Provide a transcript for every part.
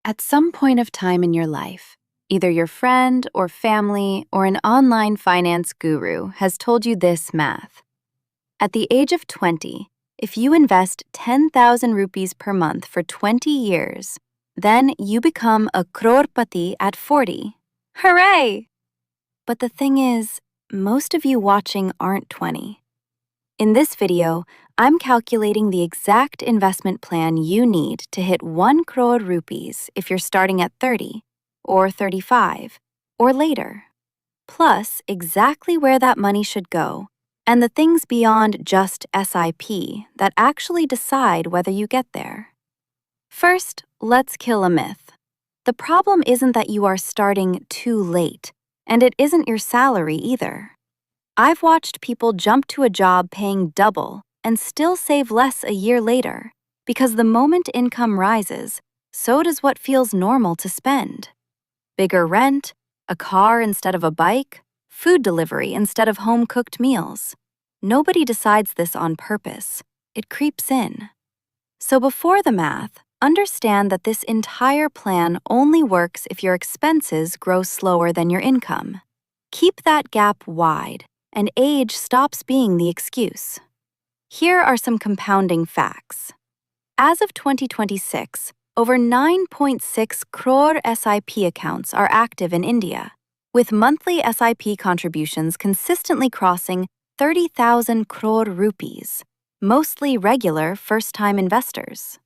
At some point of time in your life, either your friend or family or an online finance guru has told you this math. At the age of 20, if you invest 10,000 rupees per month for 20 years, then you become a crorepati at 40. Hooray! But the thing is, most of you watching aren't 20. In this video, I'm calculating the exact investment plan you need to hit 1 crore rupees if you're starting at 30, or 35, or later. Plus, exactly where that money should go, and the things beyond just SIP that actually decide whether you get there. First, let's kill a myth. The problem isn't that you are starting too late, and it isn't your salary either. I've watched people jump to a job paying double and still save less a year later, because the moment income rises, so does what feels normal to spend. Bigger rent, a car instead of a bike, food delivery instead of home-cooked meals. Nobody decides this on purpose. It creeps in. So before the math, understand that this entire plan only works if your expenses grow slower than your income. Keep that gap wide, and age stops being the excuse. Here are some compounding facts. As of 2026, over 9.6 crore SIP accounts are active in India, with monthly SIP contributions consistently crossing 30,000 crore rupees, mostly regular first-time investors.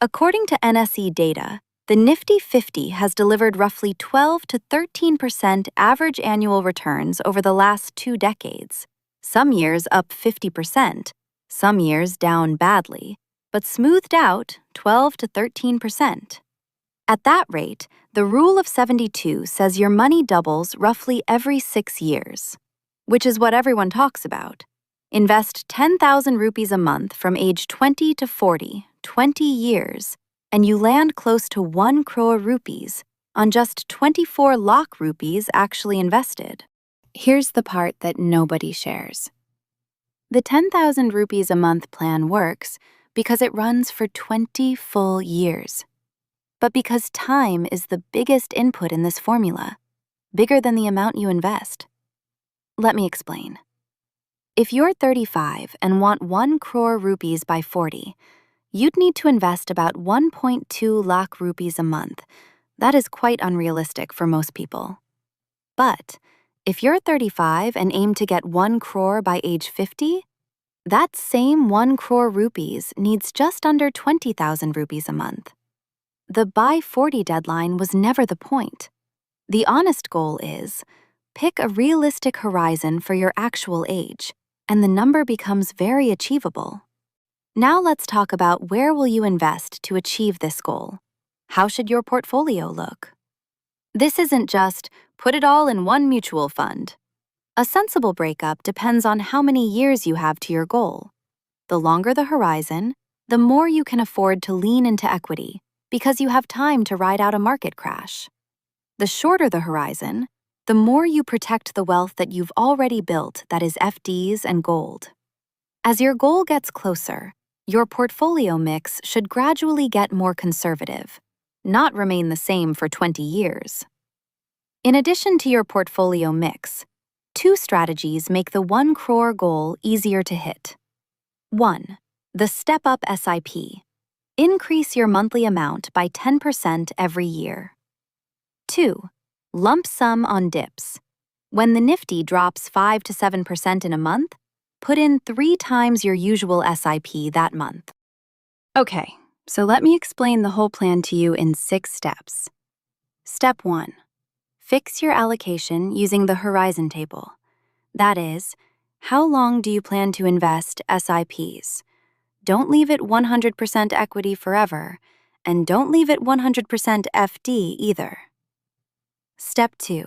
According to NSE data, the Nifty 50 has delivered roughly 12 to 13% average annual returns over the last 2 decades, some years up 50%, some years down badly, but smoothed out 12 to 13%. At that rate, the rule of 72 says your money doubles roughly every 6 years, which is what everyone talks about. Invest 10,000 rupees a month from age 20 to 40, 20 years, and you land close to 1 crore rupees on just 24 lakh rupees actually invested. Here's the part that nobody shares. The 10,000 rupees a month plan works because it runs for 20 full years. But because time is the biggest input in this formula, bigger than the amount you invest. Let me explain. If you're 35 and want 1 crore rupees by 40, you'd need to invest about 1.2 lakh rupees a month. That is quite unrealistic for most people. But if you're 35 and aim to get 1 crore by age 50, that same 1 crore rupees needs just under 20,000 rupees a month. The by 40 deadline was never the point. The honest goal is, pick a realistic horizon for your actual age, and the number becomes very achievable. Now let's talk about where will you invest to achieve this goal. How should your portfolio look? This isn't just put it all in one mutual fund. A sensible breakup depends on how many years you have to your goal. The longer the horizon, the more you can afford to lean into equity because you have time to ride out a market crash. The shorter the horizon, the more you protect the wealth that you've already built, that is FDs and gold. As your goal gets closer, your portfolio mix should gradually get more conservative, not remain the same for 20 years. In addition to your portfolio mix, 2 strategies make the 1 crore goal easier to hit. 1. The step-up SIP. Increase your monthly amount by 10% every year. 2. Lump sum on dips. When the Nifty drops 5 to 7% in a month, put in 3 times your usual SIP that month. Okay, so let me explain the whole plan to you in 6 steps. Step 1. Fix your allocation using the horizon table. That is, how long do you plan to invest SIPs? Don't leave it 100% equity forever, and don't leave it 100% FD either. Step 2.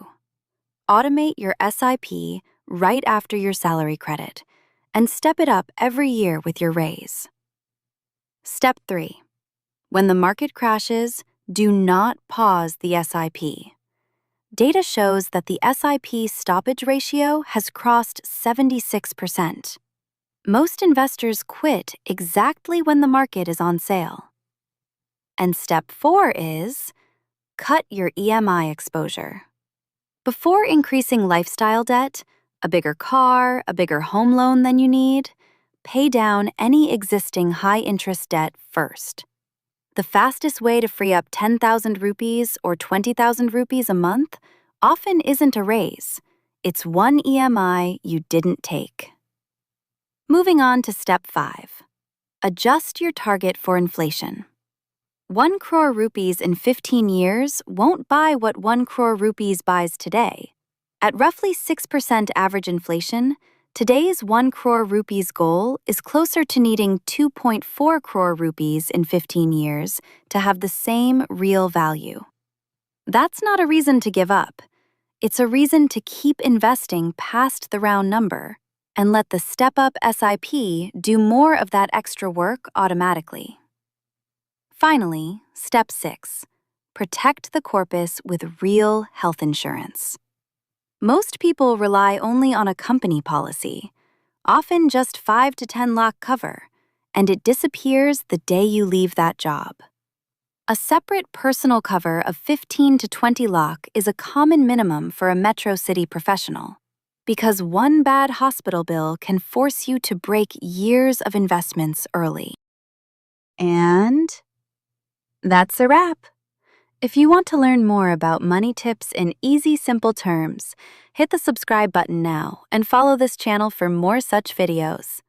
Automate your SIP right after your salary credit, and step it up every year with your raise. Step 3. When the market crashes, do not pause the SIP. Data shows that the SIP stoppage ratio has crossed 76%. Most investors quit exactly when the market is on sale. And step 4 is, cut your EMI exposure. Before increasing lifestyle debt, a bigger car, a bigger home loan than you need, pay down any existing high-interest debt first. The fastest way to free up 10,000 rupees or 20,000 rupees a month often isn't a raise. It's one EMI you didn't take. Moving on to step 5. Adjust your target for inflation. 1 crore rupees in 15 years won't buy what 1 crore rupees buys today. At roughly 6% average inflation, today's 1 crore rupees goal is closer to needing 2.4 crore rupees in 15 years to have the same real value. That's not a reason to give up. It's a reason to keep investing past the round number and let the step-up SIP do more of that extra work automatically. Finally, step 6. Protect the corpus with real health insurance. Most people rely only on a company policy, often just 5 to 10 lakh cover, and it disappears the day you leave that job. A separate personal cover of 15 to 20 lakh is a common minimum for a metro city professional, because one bad hospital bill can force you to break years of investments early. And that's a wrap. If you want to learn more about money tips in easy, simple terms, hit the subscribe button now and follow this channel for more such videos.